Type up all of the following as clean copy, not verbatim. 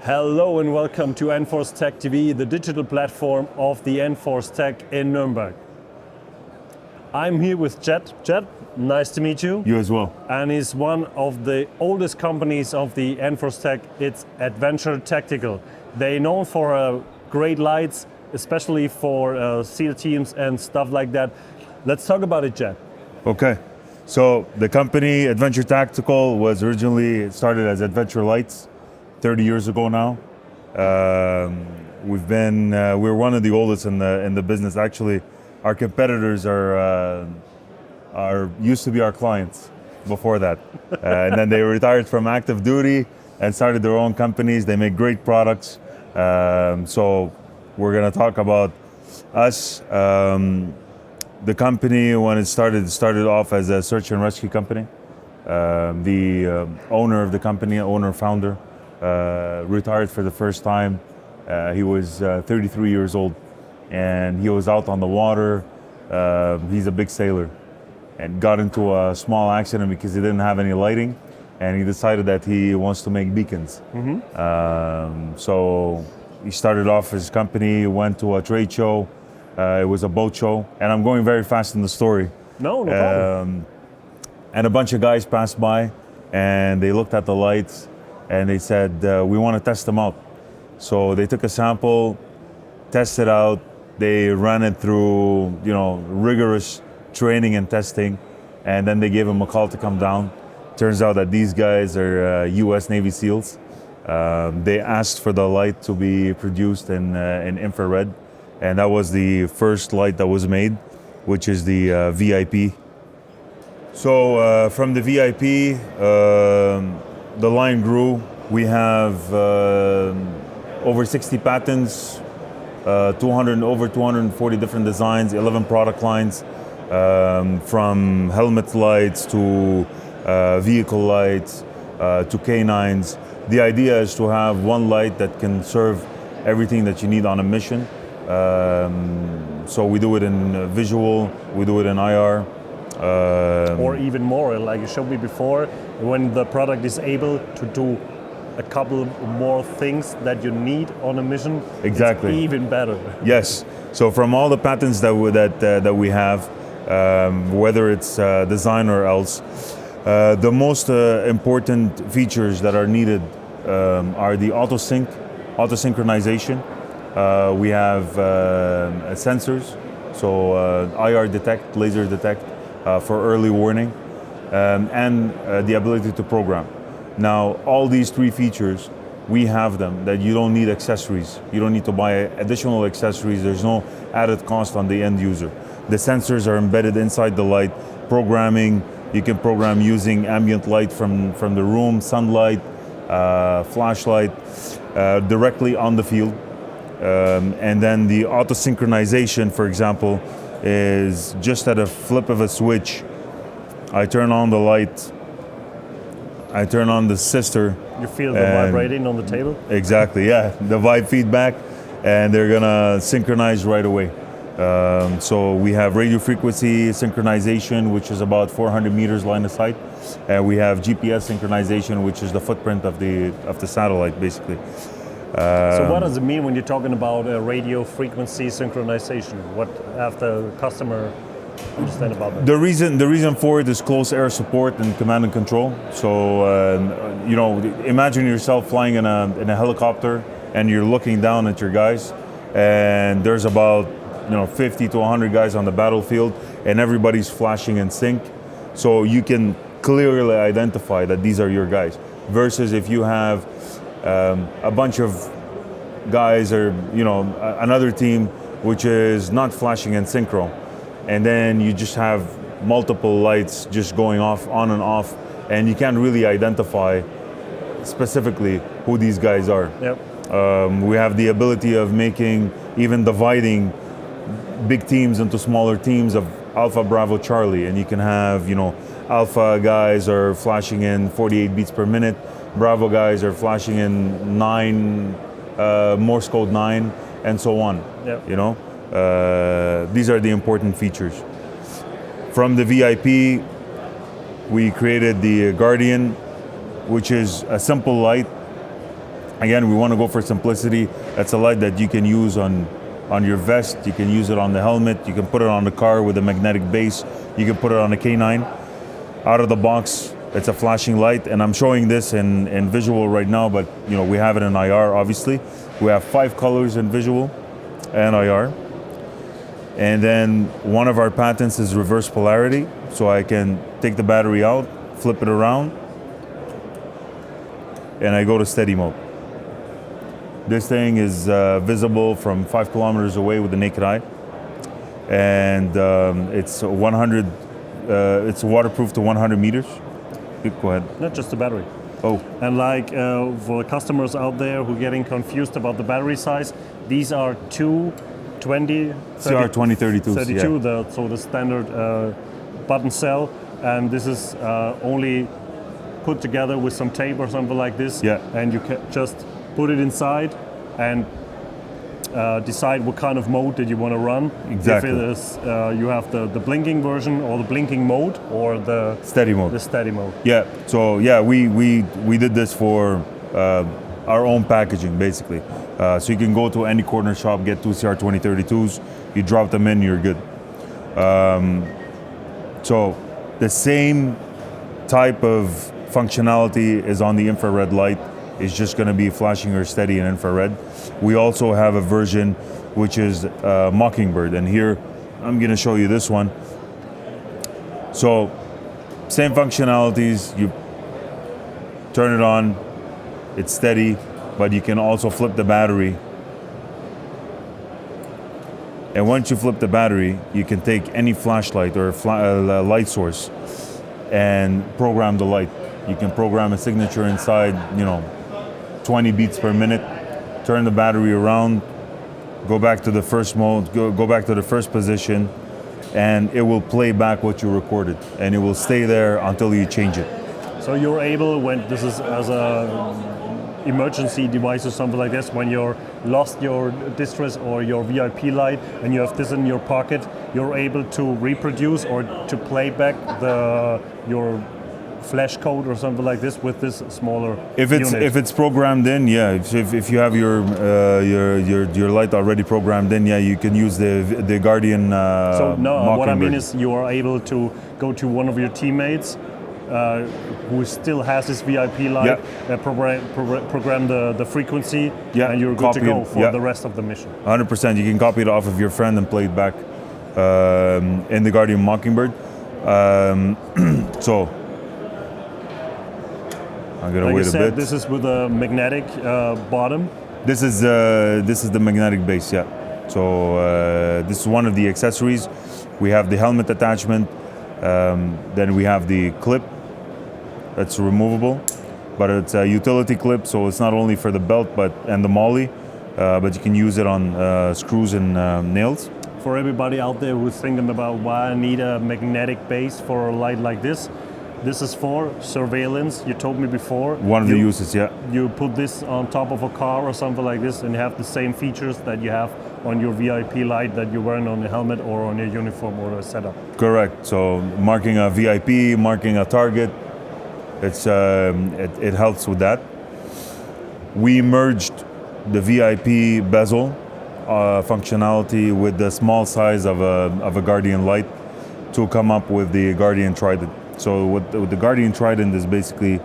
Hello and welcome to Enforce Tac TV, the digital platform of the Enforce Tac in Nuremberg. I'm here with Jet. Jet, nice to meet you. You as well. And he's one of the oldest companies of the Enforce Tac. It's Adventure Tactical. They're known for great lights, especially for SEAL teams and stuff like that. Let's talk about it, Jet. Okay. So the company Adventure Tactical was originally started as Adventure Lights 30 years ago now. We're one of the oldest in the business. Actually, our competitors are used to be our clients before that, and then they retired from active duty and started their own companies. They make great products. So we're gonna talk about us. The company, when it started off as a search and rescue company. The owner of the company, founder, retired for the first time. He was 33 years old, and he was out on the water. He's a big sailor, and got into a small accident because he didn't have any lighting, and he decided that he wants to make beacons. So he started off his company, went to a trade show. It was a boat show, and I'm going very fast in the story. No problem. And a bunch of guys passed by, and they looked at the lights, and they said, we want to test them out. So they took a sample, tested out, they ran it through, rigorous training and testing, and then they gave him a call to come down. Turns out that these guys are US Navy SEALs. They asked for the light to be produced in infrared, and that was the first light that was made, which is the VIP. So from the VIP, the line grew. We have over 60 patents, over 240 different designs, 11 product lines, from helmet lights to vehicle lights to canines. The idea is to have one light that can serve everything that you need on a mission. So we do it in visual, we do it in IR. Or even more, like you showed me before, when the product is able to do a couple more things that you need on a mission. Exactly. It's even better. Yes. So from all the patents that we have, whether it's design or else, the most important features that are needed are the auto synchronization. We have sensors, so IR detect, laser detect for early warning, and the ability to program. Now, all these three features, we have them, that you don't need accessories. You don't need to buy additional accessories. There's no added cost on the end user. The sensors are embedded inside the light. Programming, you can program using ambient light from the room, sunlight, flashlight, directly on the field. And then the auto synchronization, for example, is just at a flip of a switch. I turn on the light, I turn on the sister. You feel the vibrating on the table? Exactly, yeah. The vibe feedback, and they're gonna synchronize right away. So we have radio frequency synchronization, which is about 400 meters line of sight. And we have GPS synchronization, which is the footprint of the satellite, basically. So what does it mean when you're talking about radio frequency synchronization? What have the customer understand about that? The reason for it is close air support and command and control. So imagine yourself flying in a helicopter, and you're looking down at your guys, and there's about 50 to 100 guys on the battlefield, and everybody's flashing in sync. So you can clearly identify that these are your guys. Versus if you have a bunch of guys or another team which is not flashing in synchro, and then you just have multiple lights just going off, on and off, and you can't really identify specifically who these guys are. Yep. We have the ability of dividing big teams into smaller teams of Alpha, Bravo, Charlie, and you can have Alpha guys are flashing in 48 beats per minute, Bravo guys are flashing in 9 Morse code 9, and so on. Yep. These are the important features. From the VIP, we created the Guardian, which is a simple light Again, we want to go for simplicity. That's a light that you can use on your vest, you can use it on the helmet, you can put it on the car with a magnetic base, you can put it on a K9. Out of the box, it's a flashing light, and I'm showing this in visual right now, but we have it in IR, obviously. We have 5 colors in visual and IR. And then one of our patents is reverse polarity, so I can take the battery out, flip it around, and I go to steady mode. This thing is visible from 5 kilometers away with the naked eye, and it's 100. It's waterproof to 100 meters. Go ahead. Not just the battery. Oh. And like for customers out there who are getting confused about the battery size, these are 220 CR2032s. 32, Yeah. so the standard button cell, and this is only put together with some tape or something like this. Yeah. And you can just put it inside and decide what kind of mode that you want to run. Exactly. If it is, you have the blinking version or the blinking mode or the steady mode. The steady mode. Yeah. So yeah, we did this for our own packaging basically. So you can go to any corner shop, get 2 CR2032s, you drop them in, you're good. So the same type of functionality is on the infrared light. It's just going to be flashing or steady in infrared. We also have a version which is Mockingbird, and here I'm going to show you this one. So same functionalities, you turn it on, it's steady, but you can also flip the battery. And once you flip the battery, you can take any flashlight or light source and program the light. You can program a signature inside, 20 beats per minute, turn the battery around, go back to the first mode, go back to the first position, and it will play back what you recorded, and it will stay there until you change it. So you're able, when this is as a emergency device or something like this, when you're lost your distress or your VIP light and you have this in your pocket, you're able to reproduce or to play back your flash code or something like this with this smaller unit. If it's programmed in, yeah. If you have your light already programmed in, yeah, you can use the Guardian. So no, what I mean Mockingbird. is you are able to go to one of your teammates who still has this VIP light, program the frequency, and you're good to go for the rest of the mission. 100%. You can copy it off of your friend and play it back in the Guardian Mockingbird. So I'm gonna wait a bit. This is with a magnetic bottom. This is the magnetic base, yeah. So this is one of the accessories. We have the helmet attachment. Then we have the clip that's removable, but it's a utility clip, so it's not only for the belt and the molly, but you can use it on screws and nails. For everybody out there who's thinking about why I need a magnetic base for a light like this is for surveillance. You told me before. One of the uses, yeah. You put this on top of a car or something like this and you have the same features that you have on your VIP light that you're wearing on the helmet or on your uniform or a setup. Correct. So marking a VIP, marking a target, it helps with that. We merged the VIP bezel functionality with the small size of a Guardian light to come up with the Guardian Trident. So with the Guardian Trident is basically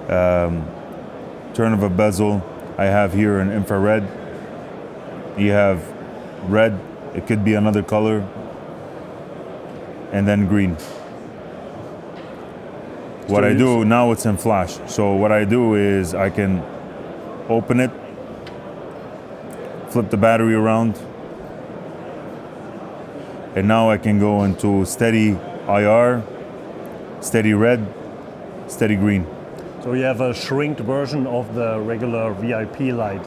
turn of a bezel. I have here an infrared. You have red, it could be another color, and then green. What I do, now it's in flash. So what I do is I can open it, flip the battery around, and now I can go into steady IR, steady red, steady green. So you have a shrinked version of the regular VIP light.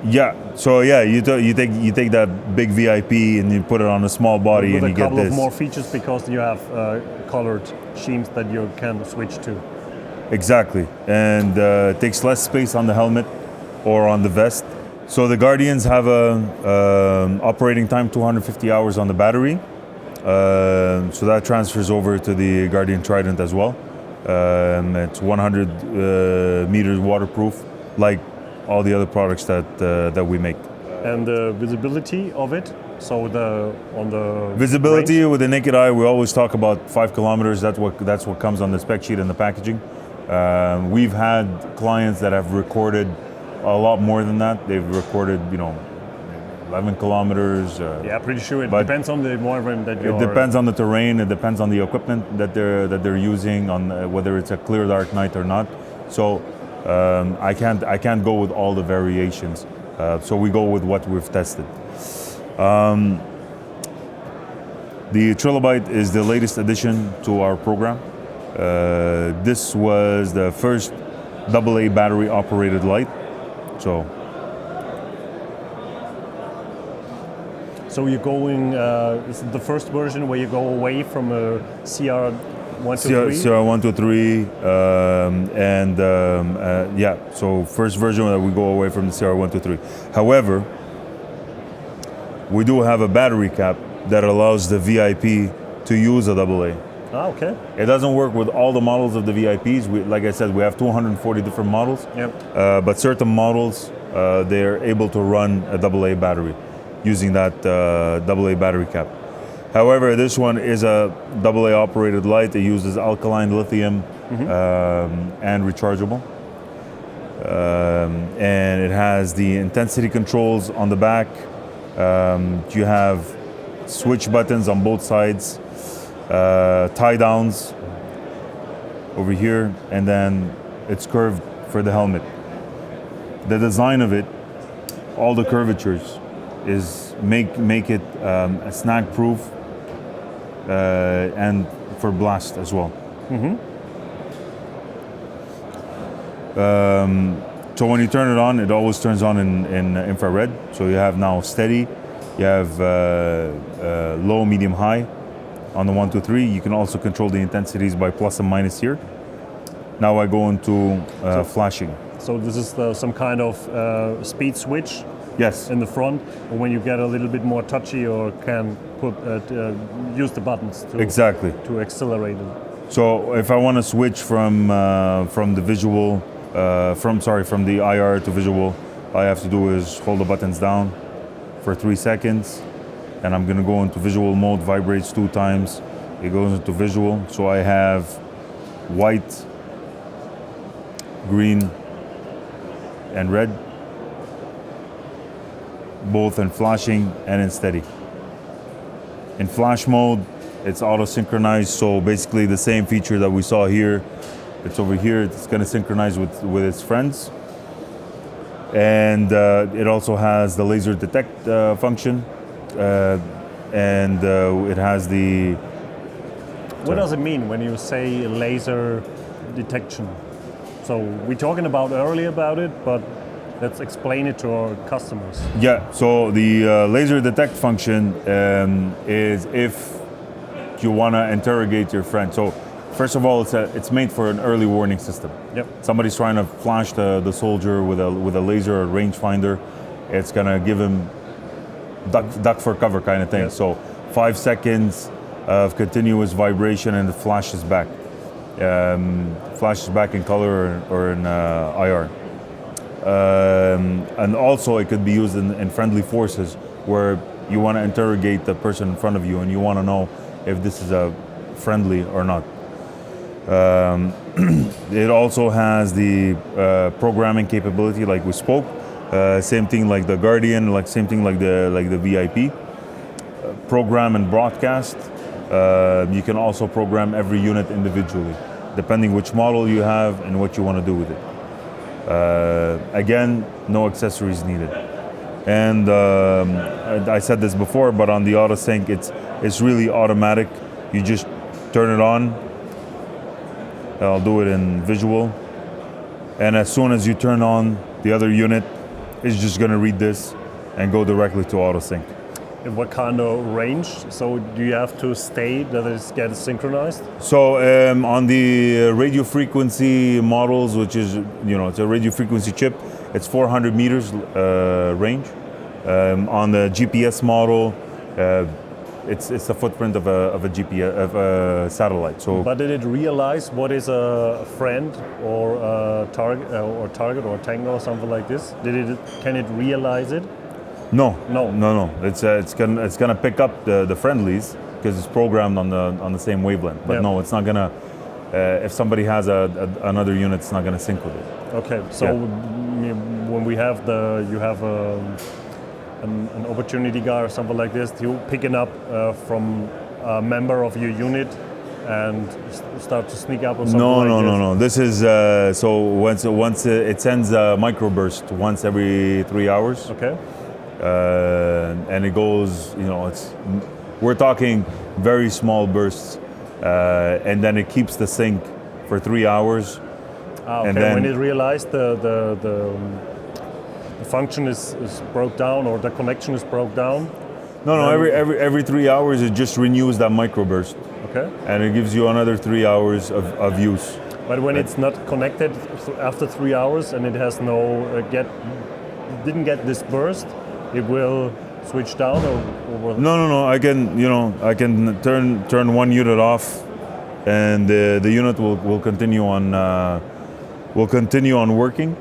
Yeah. So yeah, you take that big VIP and you put it on a small body and you get this. With a couple of more features because you have colored schemes that you can switch to. Exactly, and it takes less space on the helmet or on the vest. So the Guardians have a operating time 250 hours on the battery. So that transfers over to the Guardian Trident as well. It's 100 meters waterproof, like all the other products that we make. And the visibility of it, so on the Visibility range? with the naked eye, we always talk about 5 kilometers. That's what comes on the spec sheet and the packaging. We've had clients that have recorded a lot more than that. They've recorded, 11 kilometers. Yeah, pretty sure it depends on the environment that you're. It depends on the terrain. It depends on the equipment that they're using, on whether it's a clear dark night or not. So I can't go with all the variations. So we go with what we've tested. The Trilobyte is the latest addition to our program. This was the first AA battery operated light. So you're going, is it the first version where you go away from a CR123? CR123, so first version that we go away from the CR123. However, we do have a battery cap that allows the VIP to use a AA. Ah, okay. It doesn't work with all the models of the VIPs. Like I said, we have 240 different models. Yep. But certain models, they're able to run a AA battery using that AA battery cap. However, this one is a AA operated light. It uses alkaline lithium and rechargeable. And it has the intensity controls on the back. You have switch buttons on both sides, tie downs over here, and then it's curved for the helmet. The design of it, all the curvatures, is make it a snag proof and for blast as well. So when you turn it on, it always turns on in infrared. So you have now steady, you have low, medium, high on the 1, 2, 3. You can also control the intensities by plus and minus here. Now I go into flashing. So this is some kind of speed switch. Yes. In the front, and when you get a little bit more touchy, you can use the buttons to accelerate it. So if I want to switch from the visual, from the IR to visual, all I have to do is hold the buttons down for 3 seconds, and I'm going to go into visual mode. Vibrates 2 times. It goes into visual. So I have white, green, and red, both in flashing and in steady. In flash mode, it's auto synchronized, so basically the same feature that we saw here, it's over here. It's going to synchronize with its friends, and it also has the laser detect function, and it has the. What does it mean when you say laser detection? So we're talking earlier about it, but let's explain it to our customers. Yeah, so the laser detect function is if you want to interrogate your friend. So first of all, it's made for an early warning system. Yep. Somebody's trying to flash the soldier with a laser or rangefinder. It's gonna give him duck for cover kind of thing. Yep. So 5 seconds of continuous vibration and it flashes back. Flashes back in color or in IR. And also it could be used in friendly forces where you want to interrogate the person in front of you and you want to know if this is a friendly or not. It also has the programming capability like we spoke. Same thing like the Guardian, same thing like the VIP. Program and broadcast. You can also program every unit individually, depending which model you have and what you want to do with it. Again, no accessories needed. And I said this before, but on the auto sync, it's really automatic. You just turn it on. I'll do it in visual. And as soon as you turn on the other unit, it's just going to read this and go directly to auto sync. In what kind of range? So do you have to stay that it gets synchronized? So on the radio frequency models, which is, it's a radio frequency chip, it's 400 meters range. On the GPS model, it's the footprint of a GPS of a satellite. So, But did it realize what is a friend or a target or tango or something like this? Can it realize it? no. No. It's gonna pick up the friendlies because it's programmed on the same wavelength. But Yeah. no, it's not gonna. If somebody has another unit, it's not gonna sync with it. Okay, so when we have you have an opportunity guy or something like this, you picking up from a member of your unit and start to sneak up or something like this? No. This is so once it sends a microburst once every 3 hours. Okay. And it goes, we're talking very small bursts, and then it keeps the sync for 3 hours. Okay. And then, when it realized the function is broke down or the connection is broke down. no, every 3 hours it just renews that microburst, Okay. and it gives you another 3 hours of use. But when it's not connected after 3 hours and it has didn't get this burst, it will switch down or will... No. I can turn one unit off, and the unit will continue on working,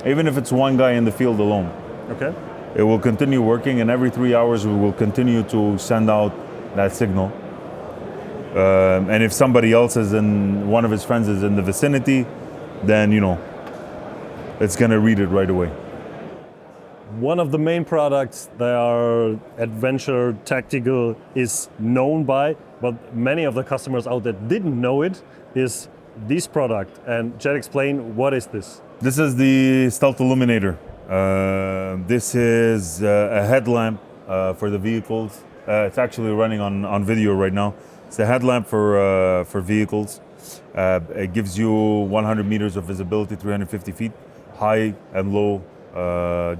even if it's one guy in the field alone. Okay. It will continue working, and every 3 hours we will continue to send out that signal. And if somebody else one of his friends is in the vicinity, then it's gonna read it right away. One of the main products that our Adventure Tactical is known by, but many of the customers out there didn't know it, is this product. And Jed, explain, what is this? This is the Stealth Illuminator. This is a headlamp for the vehicles. It's actually running on video right now. It's a headlamp for vehicles. It gives you 100 meters of visibility, 350 feet, high and low,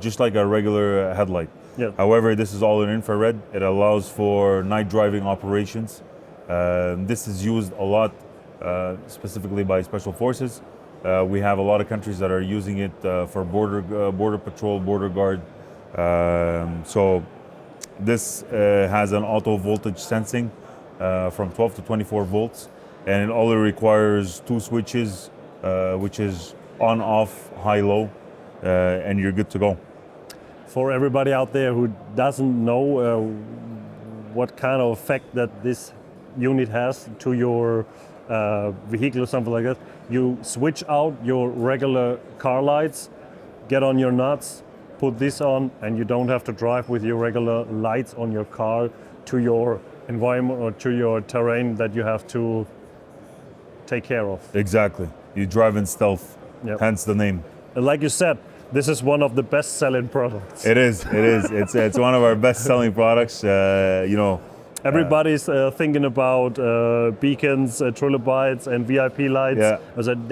just like a regular headlight. Yeah. However, this is all in infrared. It allows for night driving operations. This is used a lot, specifically by special forces. We have a lot of countries that are using it for border patrol, border guard. So this has an auto voltage sensing from 12 to 24 volts, and it only requires 2 switches, which is on, off, high, low, and you're good to go. For everybody out there who doesn't know what kind of effect that this unit has to your vehicle or something like that, you switch out your regular car lights, get on your nuts, put this on, and you don't have to drive with your regular lights on your car to your environment or to your terrain that you have to take care of. Exactly. You drive in stealth, Yep. hence the name. And like you said, this is one of the best-selling products. It is. It's one of our best-selling products. Everybody's thinking about beacons, trilobytes, and VIP lights. Yeah. I said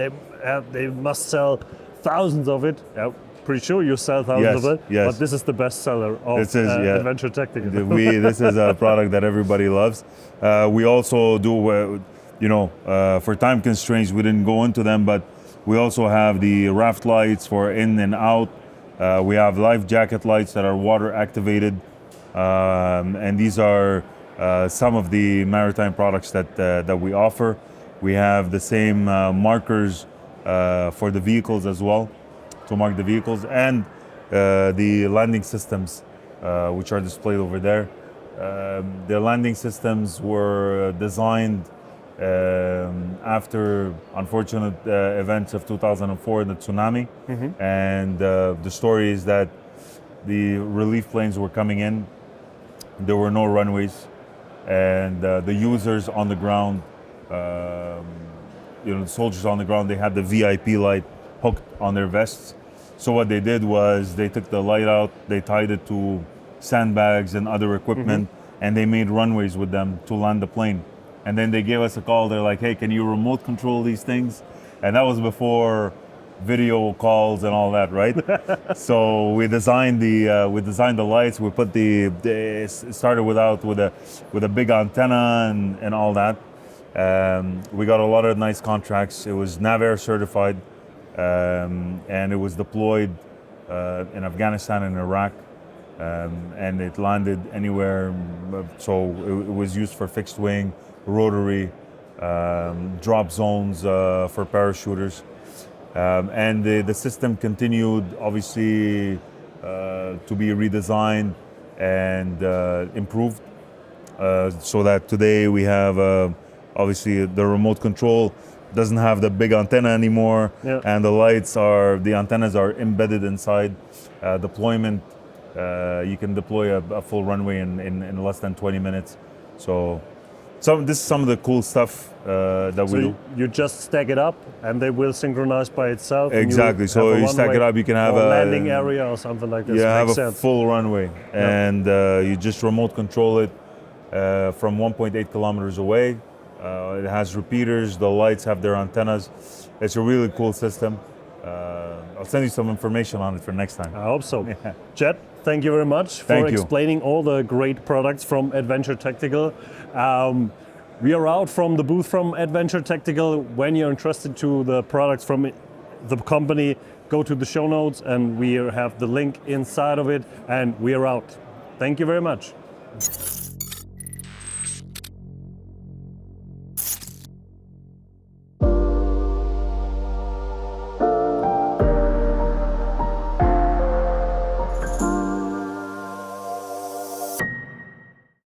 they must sell thousands of it. Yeah, pretty sure you sell thousands of it. Yes. But this is the best seller of Adventure Tactical. This is a product that everybody loves. We also do, for time constraints, we didn't go into them, but we also have the raft lights for in and out. We have life jacket lights that are water activated, and these are some of the Maritime products that we offer. We have the same markers for the vehicles as well, to mark the vehicles, and the landing systems, which are displayed over there. The landing systems were designed after unfortunate events of 2004, the tsunami. And the story is that the relief planes were coming in, there were no runways, and the users on the ground, the soldiers on the ground, they had the VIP light hooked on their vests. So what they did was they took the light out, they tied it to sandbags and other equipment, and they made runways with them to land the plane. And then they gave us a call. They're like, "Hey, can you remote control these things?" And that was before video calls and all that, right? So we designed the lights. We put it started with a big antenna and all that. We got a lot of nice contracts. It was NAVAIR certified, and it was deployed in Afghanistan and Iraq. and it landed anywhere. So it was used for fixed wing, rotary, drop zones for parachuters. And the system continued, obviously, to be redesigned and improved, so that today we have, obviously, the remote control doesn't have the big antenna anymore, and the antennas are embedded inside. Deployment, you can deploy a full runway in less than 20 minutes. So this is some of the cool stuff that we do. You just stack it up and they will synchronize by itself. Exactly. So you stack it up, you can have a landing area or something like this. You have a full runway, and you just remote control it from 1.8 kilometers away. It has repeaters, the lights have their antennas. It's a really cool system. I'll send you some information on it for next time. I hope so. Yeah. Jet, thank you very much for explaining all the great products from Adventure Tactical. We are out from the booth from Adventure Tactical. When you're interested to the products from the company, go to the show notes and we have the link inside of it, and we are out. Thank you very much.